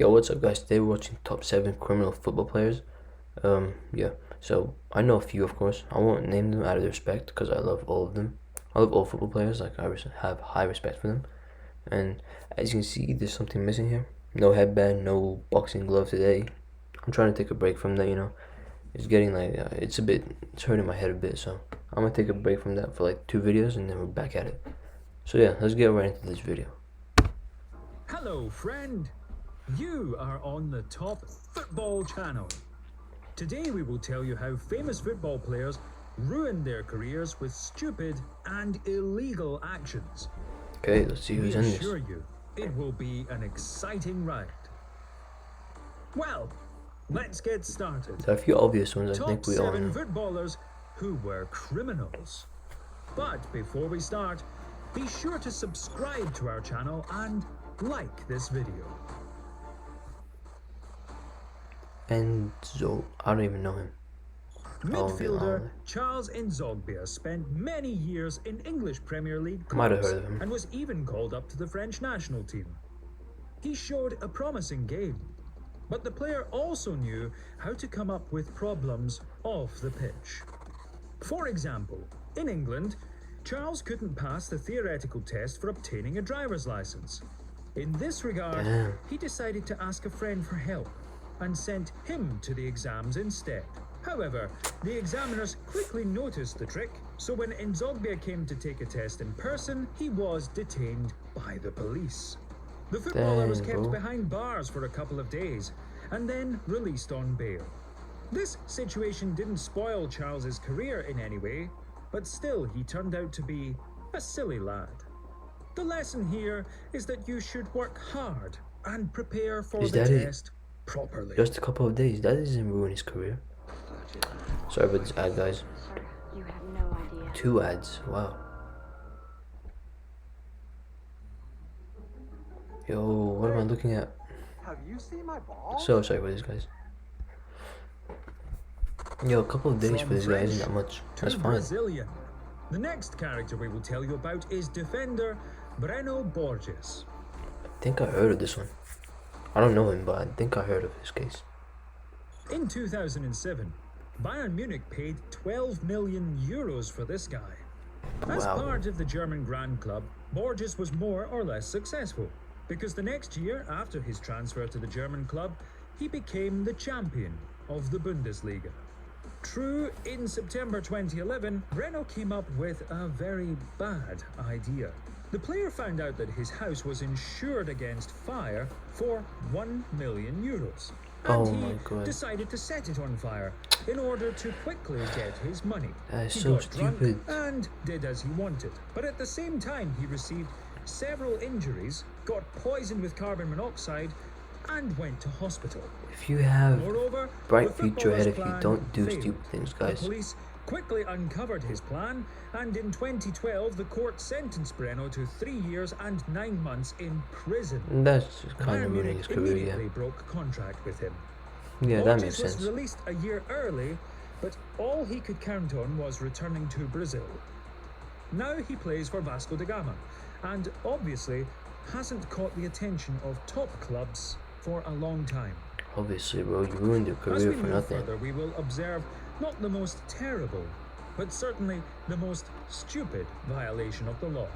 Yo, what's up, guys? Today we're watching top 7 criminal football players. Yeah. So I know a few, of course. I won't name them out of respect because I love all of them. I love all football players. Like have high respect for them. And as you can see, there's something missing here. No headband, no boxing glove today. I'm trying to take a break from that. It's getting like it's hurting my head a bit. So I'm gonna take a break from that for like 2 videos, and then we're back at it. So yeah, let's get right into this video. Hello, friend. You are on the Top Football channel. Today we will tell you how famous football players ruined their careers with stupid and illegal actions. Okay, let's see who's in We this. assure you, it will be an exciting ride. Well, let's get started. There are a few obvious ones. I think Top we all 7 know. footballers who were criminals. But before we start, be sure to subscribe to our channel and like this video. Enzo, I don't even know him. Midfielder Charles Nzogbia spent many years in English Premier League Might have clubs heard of him. and was even called up to the French national team. He showed a promising game, but the player also knew how to come up with problems off the pitch. For example, in England, Charles couldn't pass the theoretical test for obtaining a driver's license. In this regard, Damn. he decided to ask a friend for help and sent him to the exams instead. However, the examiners quickly noticed the trick, so when Nzogbia came to take a test in person, he was detained by the police. The footballer was Dang, kept bro. behind bars for a couple of days and then released on bail. This situation didn't spoil Charles's career in any way, but still he turned out to be a silly lad. The lesson here is that you should work hard and prepare for Is the that it? test properly. Just a couple of days. That doesn't ruin his career. Sorry about this ad, guys. Sir, you have no idea. 2 ads. Wow. Yo, what am I looking at? Have you seen my ball? So sorry for this, guys. Yo, a couple of days From for this guy isn't French that much. to That's fine. Brazilian. The next character we will tell you about is defender Breno Borges. I think I heard of this one. I don't know him, but I think I heard of his case. In 2007, Bayern Munich paid 12 million euros for this guy. As Wow. part of the German Grand Club, Borges was more or less successful, because the next year after his transfer to the German club, he became the champion of the Bundesliga. True, in September 2011, Breno came up with a very bad idea. The player found out that his house was insured against fire for 1 million euros. And Oh he my God. decided to set it on fire in order to quickly get his money. That is He so got drunk stupid. and did as he wanted. But at the same time, he received several injuries, got poisoned with carbon monoxide, and went to hospital. If you have Moreover, bright the future ahead footballer's if you plan don't do failed. stupid things, The guys. police quickly uncovered his plan, and in 2012, the court sentenced Breno to 3 years and 9 months in prison. That's just kind Bayern of ruining Munich his career, immediately yeah. broke contract with him. Yeah, that Borges makes was sense. released a year early, but all he could count on was returning to Brazil. Now he plays for Vasco da Gama, and obviously hasn't caught the attention of top clubs for a long time. Obviously, bro, you ruined your As career we for move nothing. further, we will observe not the most terrible, but certainly the most stupid violation of the law.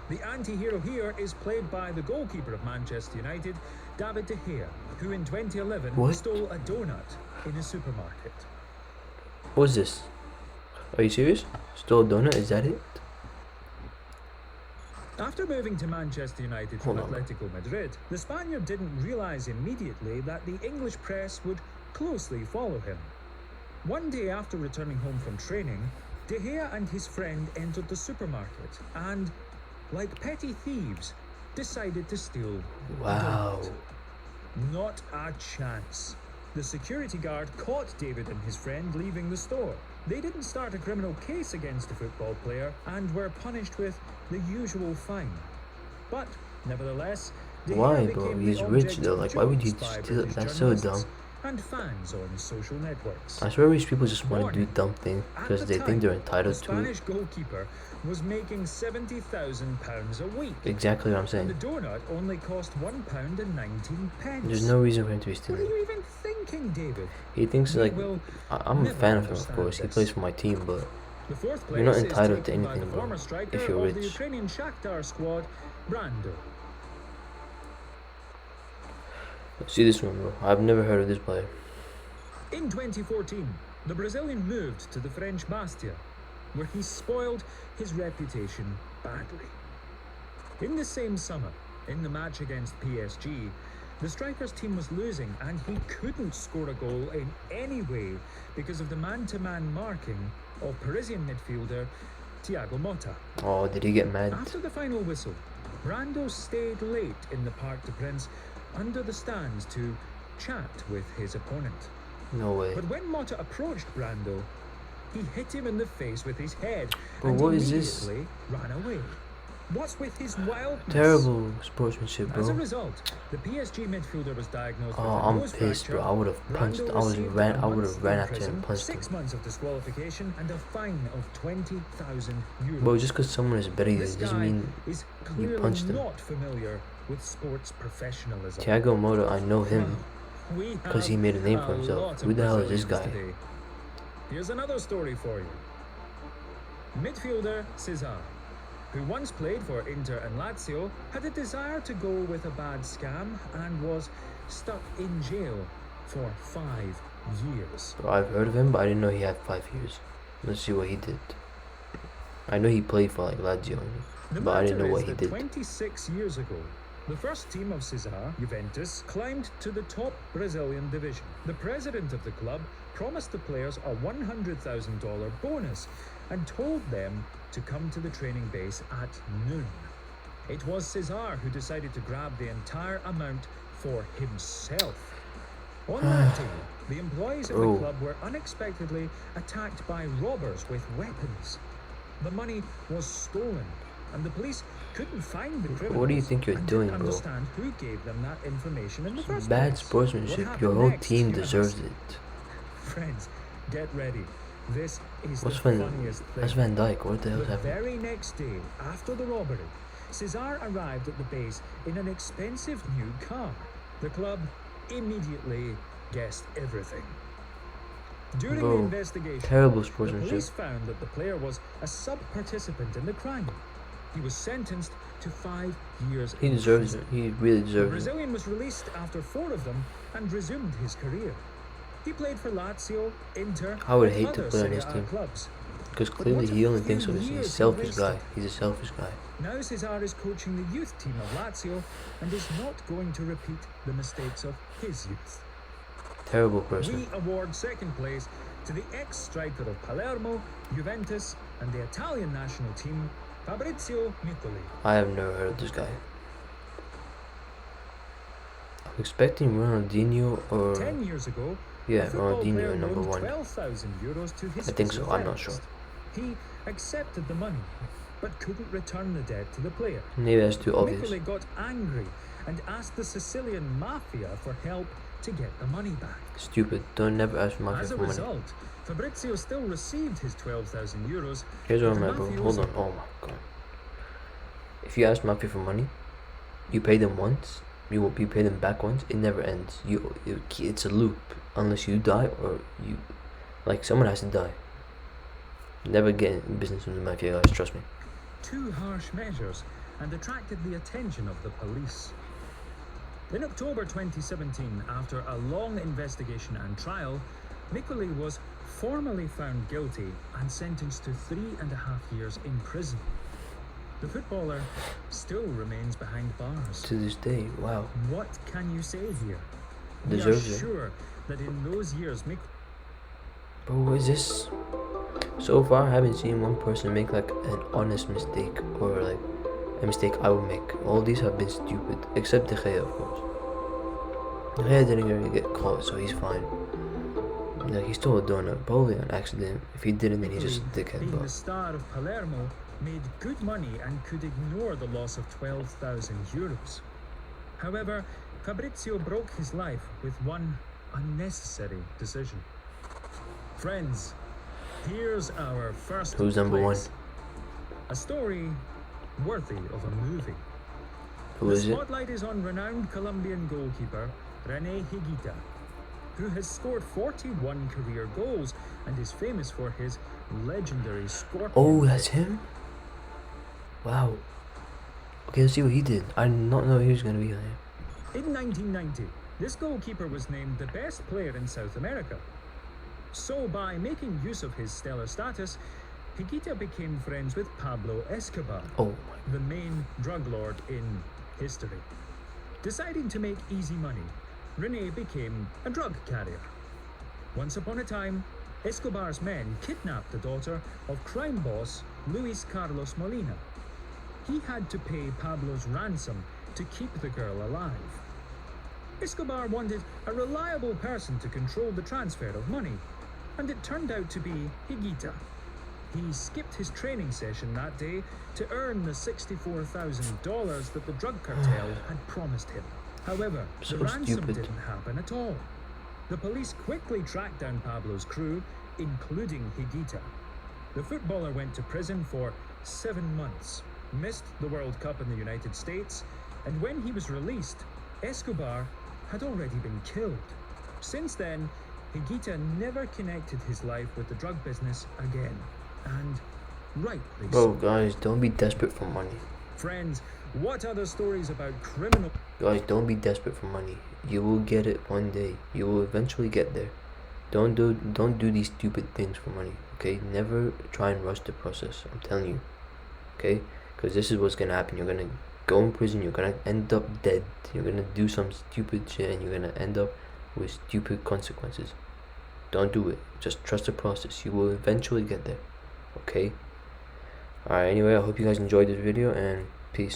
The anti-hero here is played by the goalkeeper of Manchester United, David De Gea, who in 2011 What? stole a donut in a supermarket. What's this? Are you serious? Stole a donut? Is that it? After moving to Manchester United from Hold on. Atletico Madrid, the Spaniard didn't realise immediately that the English press would closely follow him. One day after returning home from training, De Gea and his friend entered the supermarket and, like petty thieves, decided to steal a Wow. donut. Not a chance. The security guard caught David and his friend leaving the store. They didn't start a criminal case against the football player and were punished with the usual fine. But, nevertheless, De Gea Why, bro? became He's the rich object though. of Like, why would you jokes by steal it? British That's so dumb. journalists, and fans on social networks. I swear rich people just want to do Warning. dumb things At because the they think they're time, the entitled to Spanish it. goalkeeper was making £70,000 a week. Exactly what I'm And the saying. donut only cost £1.19. There's no reason for him to be What are stealing. you even thinking, David? He thinks We like will I'm a never fan of him, of understand course. He this. plays for my team, but The fourth You're not place entitled is to taken by anything, the bro, former striker if you're of the rich. Ukrainian Shakhtar squad, Brando. see this one, bro. I've never heard of this player. In 2014, the Brazilian moved to the French Bastia, where he spoiled his reputation badly. In the same summer, in the match against PSG, the striker's team was losing and he couldn't score a goal in any way because of the man-to-man marking of Parisian midfielder Thiago Motta. Oh, did he get mad? After the final whistle, Brando stayed late in the Parc des Princes under the stands to chat with his opponent. No way. But when Motta approached Brando, he hit him in the face with his head Bro, and what is this? immediately ran away. What's with his wildness? Terrible sportsmanship, As a bro. result, the PSG midfielder was diagnosed Oh, with a I'm nose pissed, fracture. bro. I would have punched. Brando I would received have a month ran in after him prison, and punched 6 him. months of disqualification and a fine of €20,000. Bro, just because someone is better than you This doesn't guy mean is you clearly punched him. not familiar with sports professionalism. Thiago Motta, I know him We because he have made a name for a himself. lot Who of the hell is this Brazilians guy? today. Here's another story for you. Midfielder Cesar, who once played for Inter and Lazio, had a desire to go with a bad scam and was stuck in jail for 5 years. Bro, I've heard of him, but I didn't know he had 5 years. Let's see what he did. I know he played for like Lazio, The but I didn't know matter what is he that did. 26 years ago, the first team of Cesar, Juventus, climbed to the top Brazilian division. The president of the club promised the players a $100,000 bonus and told them to come to the training base at noon. It was Cesar who decided to grab the entire amount for himself. On that day, the employees of the Bro. club were unexpectedly attacked by robbers with weapons. The money was stolen, and the police couldn't find the criminals. What do you think you're and doing, didn't bro? understand who gave them that information in the first Bad place. sportsmanship. What Your happened whole next, team you deserves ask? it. Friends, get ready. This is What's the Van? funniest thing. That's Van Dyke. What the hell's The happening? very next day, after the robbery, Cesar arrived at the base in an expensive new car. The club immediately guessed everything. During Bro, the investigation, Terrible the sportsmanship. police found that the player was a sub-participant in the crime. He was sentenced to 5 years He in deserves prison. it. He really The deserves it. Brazilian was released after 4 of them and resumed his career. He played for Lazio, Inter, I would and hate to other play on his Serie A team. clubs. Because But clearly what a he only few thinks of his. He's years a he selfish guy. wasted. He's a selfish guy. Now Cesar is coaching the youth team of Lazio and is not going to repeat the mistakes of his youth. Terrible person. We award second place to the ex-striker of Palermo, Juventus, and the Italian national team, Fabrizio Mittoli. I have never heard of this guy. I'm expecting Ronaldinho or 10 years ago, yeah, a football player Ronaldinho number loaned 1. €12,000 to his I think so, I'm not physiotherapist. He accepted the money, but couldn't return the debt to the player. Maybe that's too obvious. Mittoli got angry and asked the Sicilian mafia for help to get the money back. Stupid. Don't never ask mafia As a for money. result, Fabrizio still received his €12,000. Here's what but I'm the at, bro. mafioso- Hold on. Oh my god. If you ask mafia for money, you pay them once. You pay them back once. It never ends. It's a loop unless you die or you, like someone has to die. Never get in business with the mafia, guys. Trust me. 2 harsh measures and attracted the attention of the police. In October 2017, after a long investigation and trial, Mittoli was formally found guilty and sentenced to 3.5 years in prison. The footballer still remains behind bars. To this day, wow. What can you say here? Deserves we are it. sure that in those years, Bro, what is this? So far, I haven't seen one person make like an honest mistake or like a mistake I would make. All these have been stupid, except De Gea, of course. De Gea didn't really get caught, so he's fine. Like he stole a donut, probably on accident. If he didn't, then he's just a dickhead. being the But star of Palermo, made good money and could ignore the loss of €12,000. However, Fabrizio broke his life with one unnecessary decision. Friends, here's our first Who's number one? place. A story worthy of a movie. Who The is it? spotlight is on renowned Colombian goalkeeper René Higuita, who has scored 41 career goals and is famous for his legendary scorpion. Oh, that's him? Wow. Okay, let's see what he did. I did not know he was going to be on here. In 1990, this goalkeeper was named the best player in South America. So, by making use of his stellar status, Higuita became friends with Pablo Escobar, Oh, my. the main drug lord in history. Deciding to make easy money, Rene became a drug carrier. Once upon a time, Escobar's men kidnapped the daughter of crime boss Luis Carlos Molina. He had to pay Pablo's ransom to keep the girl alive. Escobar wanted a reliable person to control the transfer of money, and it turned out to be Higuita. He skipped his training session that day to earn the $64,000 that the drug cartel had promised him. However, So the ransom stupid. didn't happen at all. The police quickly tracked down Pablo's crew, including Higuita. The footballer went to prison for 7 months, missed the World Cup in the United States, and when he was released, Escobar had already been killed. Since then, Higuita never connected his life with the drug business again, and rightly Bro, so. guys, don't be desperate for money. Friends, what other stories about criminal... Guys, don't be desperate for money. You will get it one day. You will eventually get there. Don't do these stupid things for money. Okay? Never try and rush the process. I'm telling you. Okay? Because this is what's gonna happen. You're gonna go in prison. You're gonna end up dead. You're gonna do some stupid shit, and you're gonna end up with stupid consequences. Don't do it. Just trust the process. You will eventually get there. Okay? Alright, anyway, I hope you guys enjoyed this video, and peace.